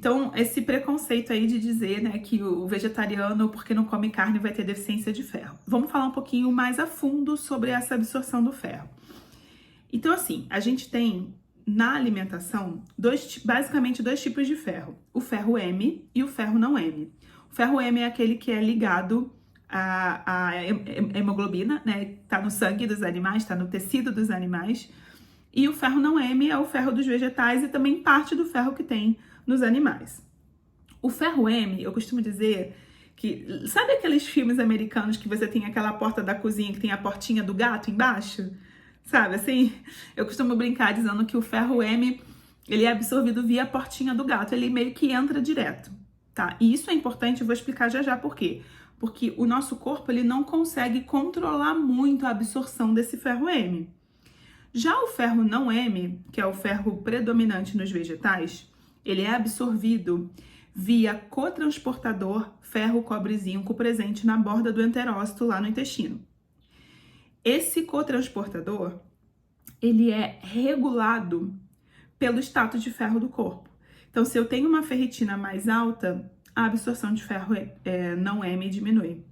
Então, esse preconceito aí de dizer, né, que o vegetariano, porque não come carne, vai ter deficiência de ferro. Vamos falar um pouquinho mais a fundo sobre essa absorção do ferro. Então, assim, a gente tem na alimentação basicamente dois tipos de ferro: o ferro M e o ferro não M. O ferro M é aquele que é ligado à hemoglobina, né? Tá no sangue dos animais, tá no tecido dos animais. E o ferro não M é o ferro dos vegetais e também parte do ferro que tem nos animais. O ferro M, eu costumo dizer que... Sabe aqueles filmes americanos que você tem aquela porta da cozinha que tem a portinha do gato embaixo? Sabe, assim? Eu costumo brincar dizendo que o ferro M, ele é absorvido via a portinha do gato. Ele meio que entra direto, tá? E isso é importante, eu vou explicar já já por quê. Porque o nosso corpo, ele não consegue controlar muito a absorção desse ferro M. Já o ferro não M, que é o ferro predominante nos vegetais, ele é absorvido via cotransportador ferro-cobre zinco presente na borda do enterócito lá no intestino. Esse cotransportador, ele é regulado pelo status de ferro do corpo. Então, se eu tenho uma ferritina mais alta, a absorção de ferro não M diminui.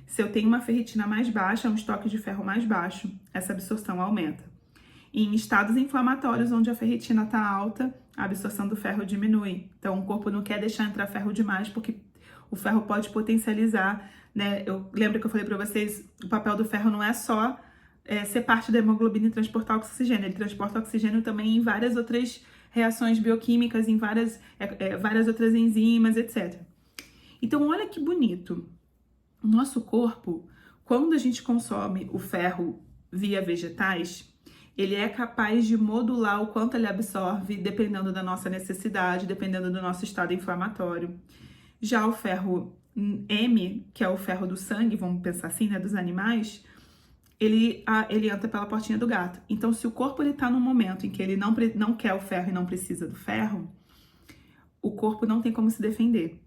Se eu tenho uma ferritina mais baixa, um estoque de ferro mais baixo, essa absorção aumenta. Em estados inflamatórios, onde a ferritina está alta, a absorção do ferro diminui. Então, o corpo não quer deixar entrar ferro demais, porque o ferro pode potencializar, né? Eu lembro que eu falei para vocês, o papel do ferro não é só ser parte da hemoglobina e transportar oxigênio, ele transporta oxigênio também em várias outras reações bioquímicas, em várias outras enzimas, etc. Então, olha que bonito. O nosso corpo, quando a gente consome o ferro via vegetais, ele é capaz de modular o quanto ele absorve, dependendo da nossa necessidade, dependendo do nosso estado inflamatório. Já o ferro M, que é o ferro do sangue, vamos pensar assim, né, dos animais, ele entra pela portinha do gato. Então, se o corpo está num momento em que ele não quer o ferro e não precisa do ferro, o corpo não tem como se defender.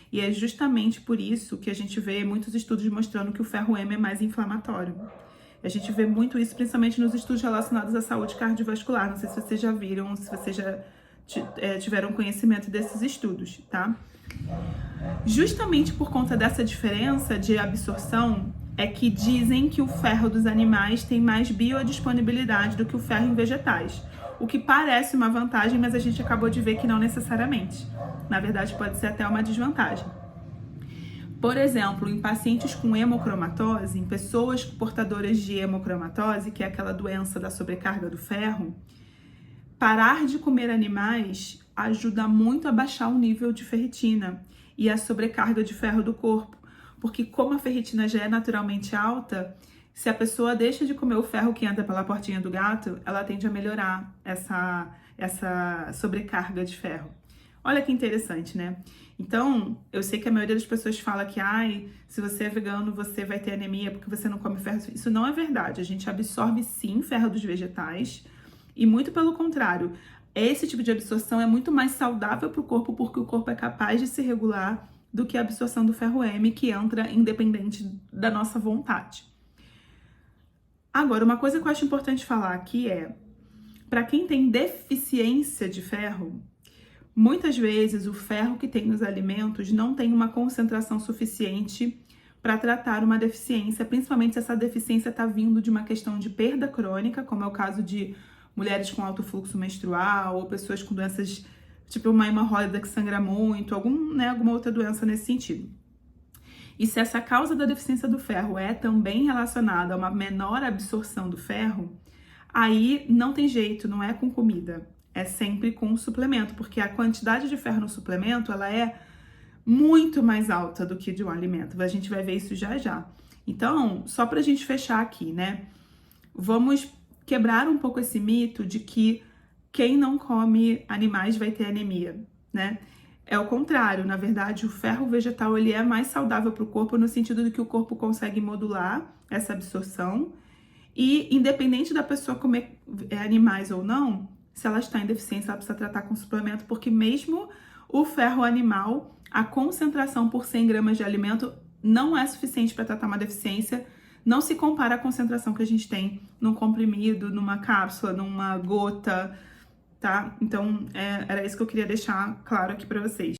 E é justamente por isso que a gente vê muitos estudos mostrando que o ferro M é mais inflamatório. A gente vê muito isso, principalmente nos estudos relacionados à saúde cardiovascular. Não sei se vocês já viram, se vocês já tiveram conhecimento desses estudos, tá? Justamente por conta dessa diferença de absorção, é que dizem que o ferro dos animais tem mais biodisponibilidade do que o ferro em vegetais. O que parece uma vantagem, mas a gente acabou de ver que não necessariamente. Na verdade, pode ser até uma desvantagem. Por exemplo, em pacientes com hemocromatose, em pessoas portadoras de hemocromatose, que é aquela doença da sobrecarga do ferro, parar de comer animais ajuda muito a baixar o nível de ferritina e a sobrecarga de ferro do corpo. Porque como a ferritina já é naturalmente alta, se a pessoa deixa de comer o ferro que entra pela portinha do gato, ela tende a melhorar essa sobrecarga de ferro. Olha que interessante, né? Então, eu sei que a maioria das pessoas fala que se você é vegano, você vai ter anemia porque você não come ferro. Isso não é verdade. A gente absorve sim ferro dos vegetais e muito pelo contrário. Esse tipo de absorção é muito mais saudável para o corpo porque o corpo é capaz de se regular do que a absorção do ferro M, que entra independente da nossa vontade. Agora, uma coisa que eu acho importante falar aqui é, para quem tem deficiência de ferro, muitas vezes o ferro que tem nos alimentos não tem uma concentração suficiente para tratar uma deficiência, principalmente se essa deficiência está vindo de uma questão de perda crônica, como é o caso de mulheres com alto fluxo menstrual ou pessoas com doenças tipo uma hemorroida que sangra muito, alguma outra doença nesse sentido. E se essa causa da deficiência do ferro é também relacionada a uma menor absorção do ferro, aí não tem jeito, não é com comida, é sempre com suplemento, porque a quantidade de ferro no suplemento, ela é muito mais alta do que de um alimento. A gente vai ver isso já já. Então, só pra gente fechar aqui, né? Vamos quebrar um pouco esse mito de que quem não come animais vai ter anemia, né? É o contrário, na verdade, o ferro vegetal ele é mais saudável para o corpo no sentido de que o corpo consegue modular essa absorção e independente da pessoa comer animais ou não, se ela está em deficiência, ela precisa tratar com suplemento, porque mesmo o ferro animal, a concentração por 100 gramas de alimento não é suficiente para tratar uma deficiência, não se compara à concentração que a gente tem num comprimido, numa cápsula, numa gota, tá? Então, era isso que eu queria deixar claro aqui para vocês.